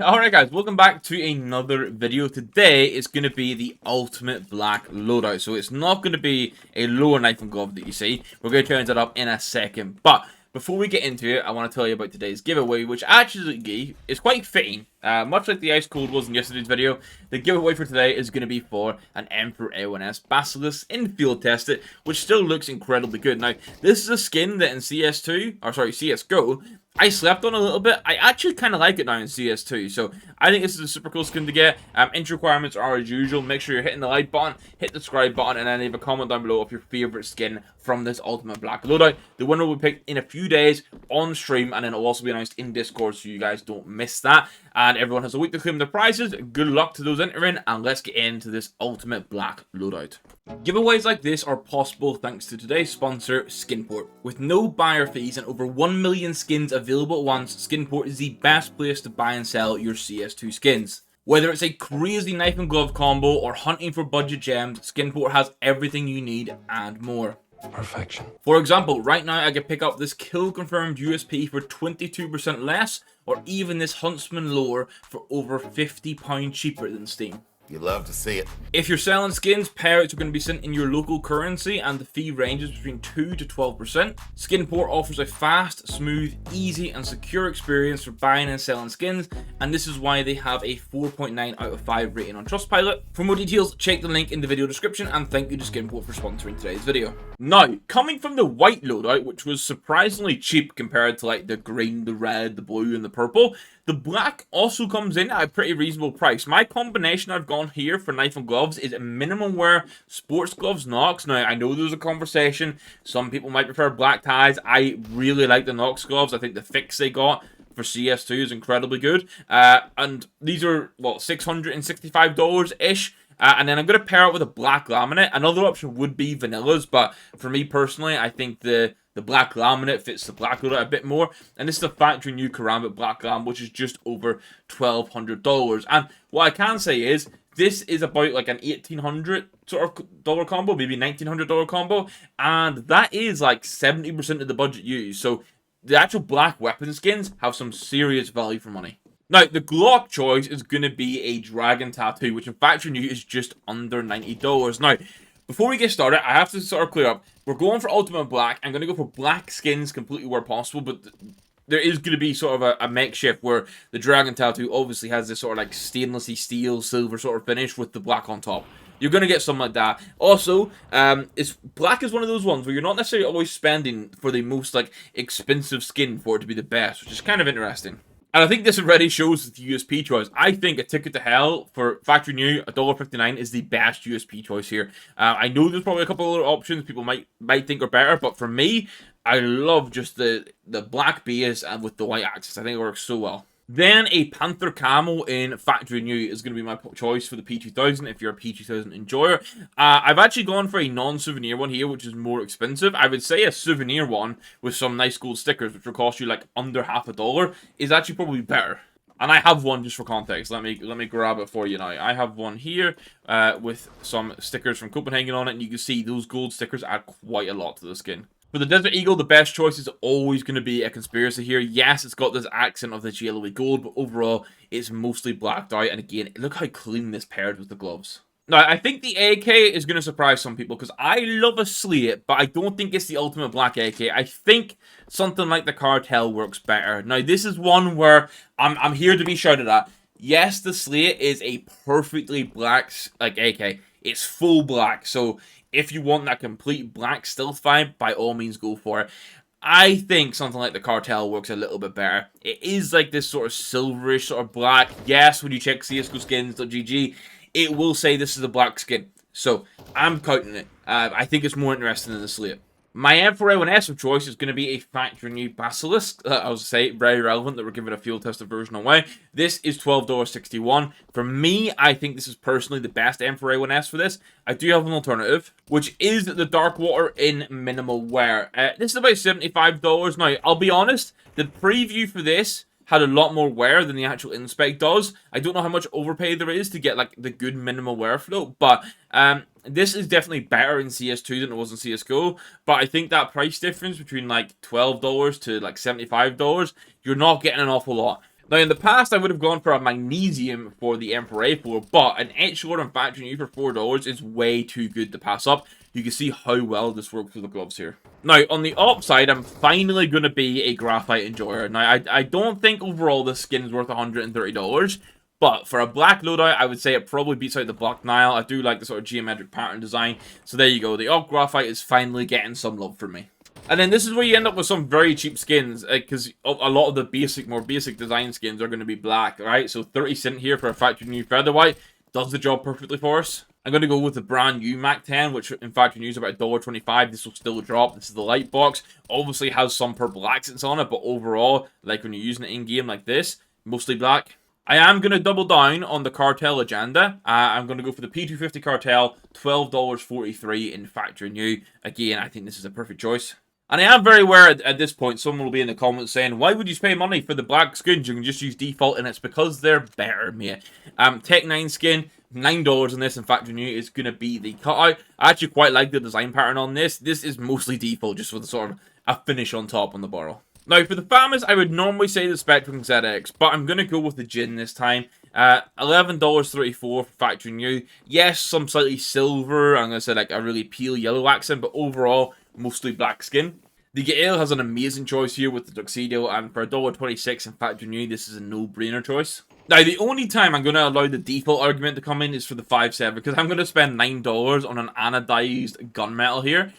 Alright guys, welcome back to another video. Today it's going to be the ultimate black loadout. So it's not going to be a lower knife and glove that you see. We're going to change that up in a second. But before we get into it, I want to tell you about today's giveaway, which actually is quite fitting. Much like the ice cold was in yesterday's video, the giveaway for today is going to be for an Emperor A1S Basilisk in field tested, which still looks incredibly good. Now, this is a skin that in CS2, or sorry, CSGO, I slept on a little bit. I actually kind of like it now in CS2, so I think this is a super cool skin to get. Entry requirements are as usual. Make sure you're hitting the like button, hit the subscribe button, and then leave a comment down below of your favorite skin from this ultimate black loadout. The winner will be picked in a few days on stream, and then it'll also be announced in Discord, so you guys don't miss that. And everyone has a week to claim their prizes. Good luck to those entering, and let's get into this ultimate black loadout. Giveaways like this are possible thanks to today's sponsor, Skinport. With no buyer fees and over 1 million skins available at once, Skinport is the best place to buy and sell your CS2 skins. Whether it's a crazy knife and glove combo or hunting for budget gems, Skinport has everything you need and more. Perfection. For example, right now I could pick up this kill confirmed USP for 22% less, or even this Huntsman lore for over £50 cheaper than Steam. You love to see it. If you're selling skins, payouts are going to be sent in your local currency and the fee ranges between 2 to 12%. Skinport offers a fast, smooth, easy and secure experience for buying and selling skins, and this is why they have a 4.9 out of 5 rating on Trustpilot. For more details, check the link in the video description, and thank you to Skinport for sponsoring today's video. Now, coming from the white loadout, which was surprisingly cheap compared to like the green, the red, the blue and the purple, the black also comes in at a pretty reasonable price. My combination I've gone here for knife and gloves is a minimum wear sports gloves Nox. Now, I know there's a conversation. Some people might prefer black ties. I really like the Nox gloves. I think the fix they got for CS2 is incredibly good. And these are, what, $665-ish. And then I'm going to pair it with a black laminate. Another option would be vanillas, but for me personally, I think the black laminate fits the black loadout a bit more. And this is the factory new Karambit black lam, which is just over $1,200. And what I can say is, this is about like an $1,800 sort of dollar combo, maybe $1,900 combo. And that is like 70% of the budget used. So the actual black weapon skins have some serious value for money. Now, the Glock choice is going to be a dragon tattoo, which in factory new is just under $90. Now, before we get started, I have to sort of clear up. We're going for Ultimate Black. I'm going to go for black skins completely where possible, but there is going to be sort of a makeshift where the dragon tattoo obviously has this sort of like stainlessy steel, silver sort of finish with the black on top. You're going to get something like that. Also, black is one of those ones where you're not necessarily always spending for the most like expensive skin for it to be the best, which is kind of interesting. And I think this already shows the USP choice. I think a ticket to hell for factory new, $1.59 is the best USP choice here. I know there's probably a couple other options people might think are better, but for me, I love just the black base and with the white axis. I think it works so well. Then a Panther Camo in Factory New is going to be my choice for the P2000 if you're a P2000 enjoyer. I've actually gone for a non-souvenir one here, which is more expensive. I would say a souvenir one with some nice gold stickers, which will cost you like under $50, is actually probably better. And I have one just for context. Let me grab it for you now. I have one here with some stickers from Copenhagen on it, and you can see those gold stickers add quite a lot to the skin. For the Desert Eagle, the best choice is always going to be a Conspiracy here. Yes, it's got this accent of this yellowy gold, but overall, it's mostly blacked out. And again, look how clean this paired with the gloves. Now, I think the AK is going to surprise some people because I love a slate, but I don't think it's the ultimate black AK. I think something like the Cartel works better. Now, this is one where I'm here to be shouted at. Yes, the slate is a perfectly black like AK. It's full black, so if you want that complete black stealth vibe, by all means go for it. I think something like the Cartel works a little bit better. It is like this sort of silverish sort of black. Yes, when you check csgoskins.gg, it will say this is a black skin. So, I'm counting it. I think it's more interesting than the slate. My Emperor A1S of choice is going to be a factory new Basilisk. I was say very relevant that we're giving a field tested version away. This is $12.61. For me, I think this is personally the best Emperor A1S for this. I do have an alternative, which is the Dark Water in minimal wear. This is about $75. Now, I'll be honest, the preview for this had a lot more wear than the actual inspec does. I don't know how much overpay there is to get like the good minimal wear float, but this is definitely better in CS2 than it was in CSGO. But I think that price difference between like $12 to like $75, you're not getting an awful lot. Now, in the past, I would have gone for a magnesium for the Emperor A4, but an edgelord on factory new for $4 is way too good to pass up. You can see how well this works with the gloves here. Now, on the op side, I'm finally going to be a graphite enjoyer. Now, I don't think overall this skin is worth $130, but for a black loadout, I would say it probably beats out the Black Nile. I do like the sort of geometric pattern design. So there you go. The op graphite is finally getting some love from me. And then this is where you end up with some very cheap skins, because a lot of the more basic design skins are going to be black, right? So 30 cent here for a factory new featherwhite does the job perfectly for us. I'm going to go with the brand new Mac 10, which in factory new is about $1.25. This will still drop. This is the light box. Obviously has some purple accents on it, but overall, like when you're using it in-game like this, mostly black. I am going to double down on the Cartel agenda. I'm going to go for the P250 Cartel, $12.43 in factory new. Again, I think this is a perfect choice. And I am very aware at this point, someone will be in the comments saying, why would you pay money for the black skins? You can just use default, and it's because they're better, mate. Tech 9 skin, $9 on this in factory new is going to be the cutout. I actually quite like the design pattern on this. This is mostly default, just with sort of a finish on top on the barrel. Now, for the FAMAS, I would normally say the Spectrum ZX, but I'm going to go with the Jin this time. $11.34 for factory new. Yes, some slightly silver, I'm going to say like a really pale yellow accent, but overall, mostly black skin. The Gael has an amazing choice here with the Tuxedo, and for $1.26 in factory new, this is a no-brainer choice. Now, the only time I'm going to allow the default argument to come in is for the 5.7, because I'm going to spend $9 on an anodized gunmetal here.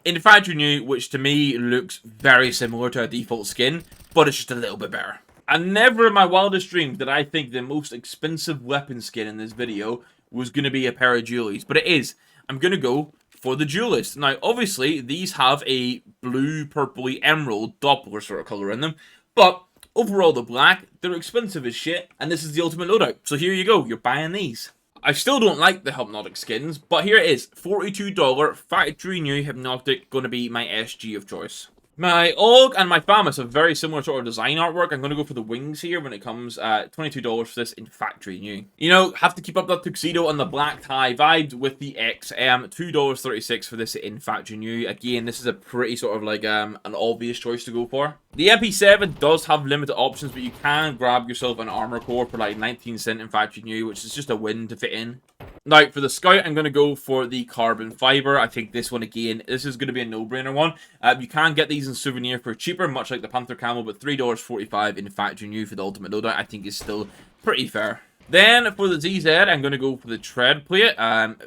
In factory new, which to me looks very similar to a default skin, but it's just a little bit better. And never in my wildest dreams did I think the most expensive weapon skin in this video was going to be a pair of Dualies, but it is. I'm going to go for the Duelist. Now, obviously, these have a blue, purpley, emerald Doppler sort of colour in them, but overall, the black, they're expensive as shit, and this is the ultimate loadout. So here you go, you're buying these. I still don't like the Hypnotic skins, but here it is, $42 factory new Hypnotic, going to be my SG of choice. My AUG and my FAMAS have very similar sort of design artwork. I'm going to go for the wings here when it comes $22 for this in factory new. You know, have to keep up that tuxedo and the black tie vibes with the XM. $2.36 for this in factory new. Again, this is a pretty sort of like an obvious choice to go for. The MP7 does have limited options, but you can grab yourself an armor core for like 19 cent in factory new, which is just a win to fit in. Now, for the Scout, I'm going to go for the carbon fiber. I think this one, again, this is going to be a no-brainer one. You can get these in souvenir for cheaper, much like the Panther Camel, but $3.45 in factory new for the ultimate loadout, I think is still pretty fair. Then, for the ZZ, I'm going to go for the tread plate.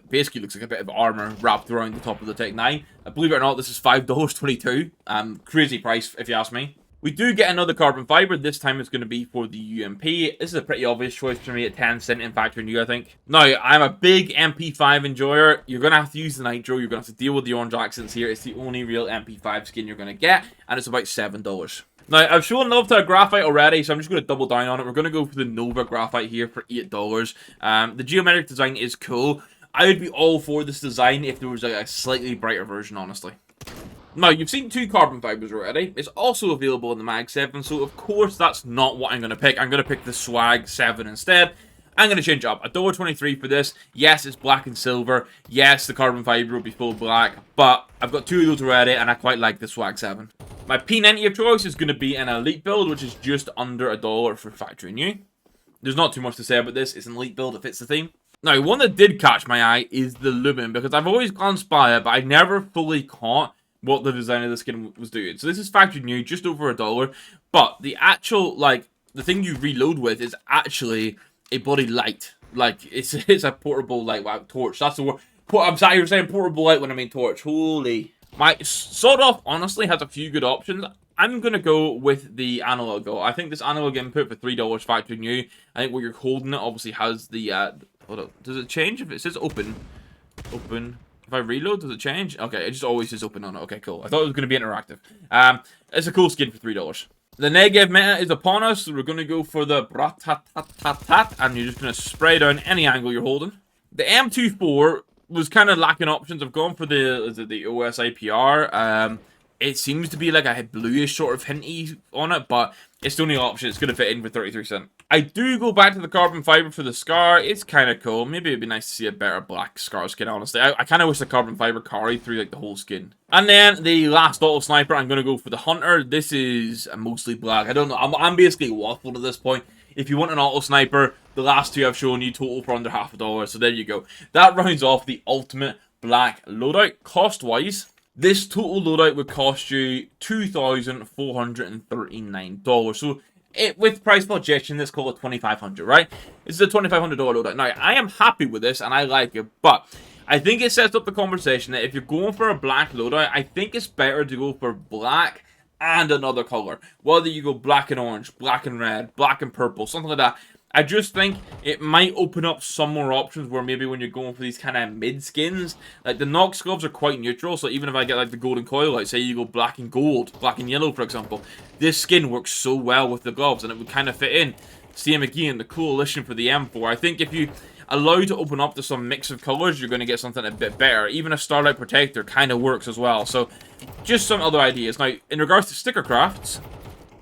Basically looks like a bit of armor wrapped around the top of the Tech 9. Believe it or not, this is $5.22. Crazy price, if you ask me. We do get another carbon fiber. This time it's going to be for the UMP. This is a pretty obvious choice for me at 10 cent in factory new, I think. Now, I'm a big MP5 enjoyer. You're going to have to use the Nitro. You're going to have to deal with the orange accents here. It's the only real MP5 skin you're going to get, and it's about $7. Now, I've shown love to a graphite already, so I'm just going to double down on it. We're going to go for the Nova graphite here for $8. The geometric design is cool. I would be all for this design if there was like a slightly brighter version, honestly. Now, you've seen two carbon fibers already. It's also available in the Mag 7, so of course that's not what I'm going to pick. I'm going to pick the Swag 7 instead. I'm going to change it up. $1.23 for this. Yes, it's black and silver. Yes, the carbon fiber will be full black, but I've got two of those already, and I quite like the Swag 7. My P90 of choice is going to be an Elite build, which is just under $1 for factory new. There's not too much to say about this. It's an Elite build. It fits the theme. Now, one that did catch my eye is the Lumen, because I've always glanced by it, but I never fully caught what the design of the skin was doing. So this is factory new, just over $1, but the actual, like, the thing you reload with is actually a body light. Like, it's a portable, like, wow, torch. That's the word. I'm sorry, you're saying portable light when I mean torch. Holy. My sort of honestly has a few good options. I'm going to go with the analog go. I think this analog input for $3 factory new. I think where you're holding it obviously has the, hold up. Does it change if it says open? Open. If I reload, does it change? Okay, it just always says open on it. Okay, cool. I thought it was going to be interactive. It's a cool skin for $3. The Negev meta is upon us, so we're going to go for the Bratatat, and you're just going to spray down any angle you're holding. The M24 was kind of lacking options. I've gone for the OS IPR. It seems to be like a bluish sort of hinty on it, but it's the only option. It's going to fit in for 33 cents. I do go back to the carbon fiber for the scar. It's kind of cool. Maybe it'd be nice to see a better black scar skin, honestly. I kind of wish the carbon fiber carried through like the whole skin. And then the last auto sniper, I'm going to go for the hunter. This is mostly black. I don't know. I'm basically waffled at this point. If you want an auto sniper, the last two I've shown you total for under $50. So there you go. That rounds off the ultimate black loadout. Cost-wise, this total loadout would cost you $2,439. So with price projection, let's call it $2,500, right? This is a $2,500 loadout. Now, I am happy with this, and I like it, but I think it sets up the conversation that if you're going for a black loadout, I think it's better to go for black and another color. Whether you go black and orange, black and red, black and purple, something like that. I just think it might open up some more options where maybe when you're going for these kind of mid skins, like the Nox gloves are quite neutral, so even if I get like the golden coil, like say you go black and gold, black and yellow for example, this skin works so well with the gloves and it would kind of fit in. Same again, the coalition for the M4. I think if you allow to open up to some mix of colors, you're going to get something a bit better. Even a Starlight Protector kind of works as well. So just some other ideas. Now, in regards to sticker crafts,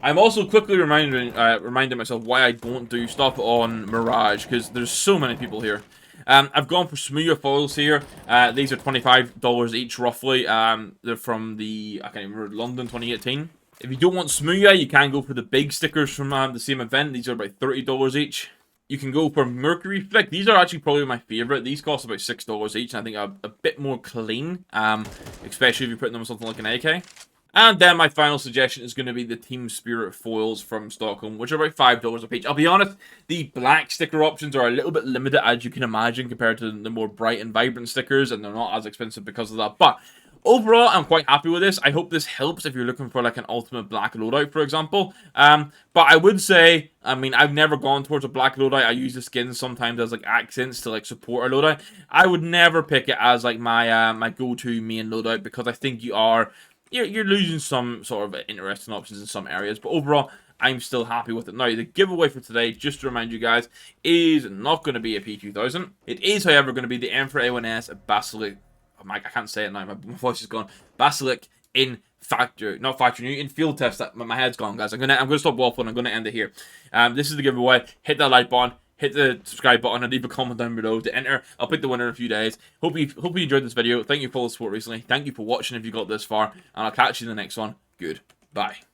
I'm also quickly reminding myself why I don't do stuff on Mirage, because there's so many people here. I've gone for Smooya foils here. These are $25 each, roughly. They're from the, I can't remember, London 2018. If you don't want Smooya, you can go for the big stickers from the same event. These are about $30 each. You can go for Mercury Flick. These are actually probably my favorite. These cost about $6 each, and I think a bit more clean, especially if you're putting them on something like an AK. And then my final suggestion is going to be the Team Spirit foils from Stockholm, which are about $5 a piece. I'll be honest, the black sticker options are a little bit limited, as you can imagine, compared to the more bright and vibrant stickers, and they're not as expensive because of that. But overall, I'm quite happy with this. I hope this helps if you're looking for like an ultimate black loadout, for example. But I would say, I mean, I've never gone towards a black loadout. I use the skins sometimes as like accents to like support a loadout. I would never pick it as like my my go-to main loadout, because I think you're losing some sort of interesting options in some areas. But overall, I'm still happy with it. Now, the giveaway for today, just to remind you guys, is not going to be a P2000. It is, however, going to be the Emperor A1S Basilic. Oh my, I can't say it now. My voice is gone. Basilic in not factory new, in field test. My head's gone, guys. I'm gonna stop waffling. I'm gonna end it here. This is the giveaway. Hit that like button. Hit the subscribe button and leave a comment down below to enter. I'll pick the winner in a few days. Hope you enjoyed this video. Thank you for all the support recently. Thank you for watching if you got this far. And I'll catch you in the next one. Goodbye.